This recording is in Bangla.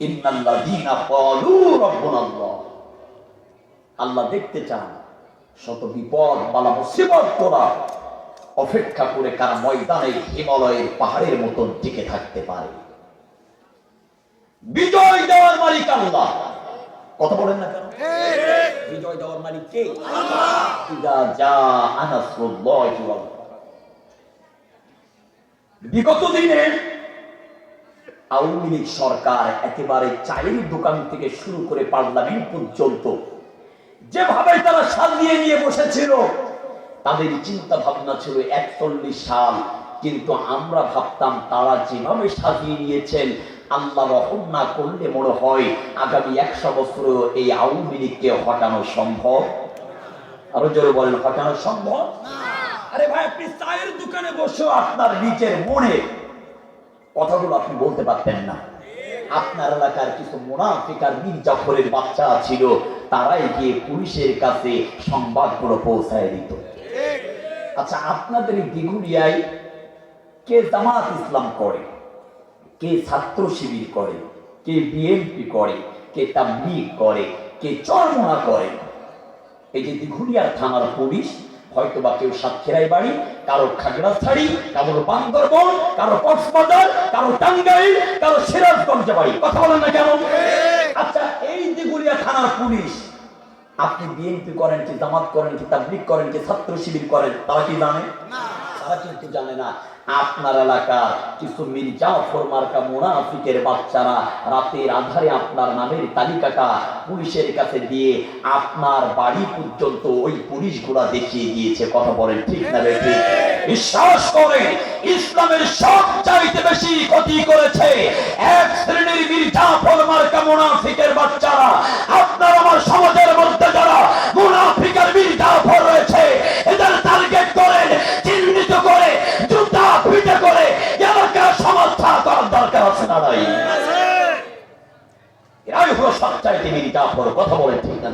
ইন্নাল্লাযীনা ক্বালু রাব্বুনাল্লাহ। আল্লাহ দেখতে চান শত বিপদ বালা মুসিবত তোলা অপেক্ষা করে কারা ময়দানে হিমালয়ের পাহাড়ের মতন টিকে থাকতে পারে। বিজয় দেওয়ার মালিক আল্লাহ। কথা বলেন না কেন? বিজয় দেওয়ার মালিক কে? আল্লাহ। ইযা জাআ নাসরুল্লাহি ওয়াল ফাতহ। বিগত দিনে আওয়ামী লীগ সরকার একেবারে চায়ের দোকান থেকে শুরু করে পার্লামেন্ট পর্যন্ত যেভাবে তারা সাজিয়ে নিয়ে বসেছিল, তাদের চিন্তা ভাবনা ছিল 41 সাল, কিন্তু আমরা ভাবতাম তারা যেভাবে সাজিয়ে নিয়েছেন আল্লাহ রহম না করলে মনে হয় আগামী 100 বছর এই আওয়ামী লীগকে হটানো সম্ভব। আরো জোরে বলেন, হটানো সম্ভব? আরে ভাই, আপনি চায়ের দোকানে বসে আপনার নিজের মনে কথাগুলো আপনি বলতে পারতেন না। আপনার এলাকার কিছু মুনাফিক আর মির্জাফরের বাচ্চা ছিল, তারাই গিয়ে পুলিশের কাছে সংবাদগুলো পৌঁছায় দিত। আচ্ছা, আপনাদের দিঘুলিয়ায় কে জামাত ইসলাম করে, কে ছাত্র শিবির করে, কে বিএনপি করে, কে তাবলীগ করে, কে চরমোনা করে? এই যে দিঘুলিয়ার থানার পুলিশ, হয়তোবা কেউ সাতক্ষীরায় বাড়ি, কারো খাগড়াছড়ি, কারো বান্দরবান, কারো কক্সবাজার, কারো টাঙ্গাইল, কারো সিরাজগঞ্জে বাড়ি। কথা বলেন না কেন? আচ্ছা, এই দিঘুলিয়া থানার পুলিশ আপনি বিএনপি করেন কি, জামাত করেন কি, তাবলীগ করেন কি, ছাত্র শিবির করেন, তারা কি জানে? তারা কিন্তু জানে না। আপনার এলাকার কিছু মির্জাফর মার্কা মুনাফিকের বাচ্চারা রাতের আধারে আপনার নামের তালিকাটা পুলিশের কাছে দিয়ে আপনার বাড়ি পর্যন্ত ওই পুলিশগুলা দেখিয়ে দিয়েছে। কথা বলেন ঠিক না বেঠিক? বিশ্বাস করেন, ইসলামের সবচাইতে বেশি ক্ষতি করেছে এক শ্রেণীর মির্জাফর মার্কা মুনাফিকের বাচ্চারা। আপনার আমার সমাজের মধ্যে যারা মুনাফিকের মির্জাফর রয়েছে, এদের টার্গেট করেন, চিহ্নিত করে জুতা পিটে করে এলাকা সমস্যা করার দরকার আছে না? নাই? এরাই হলো সবচাইতে মির্জাফর। কথা বলেন ঠিক না?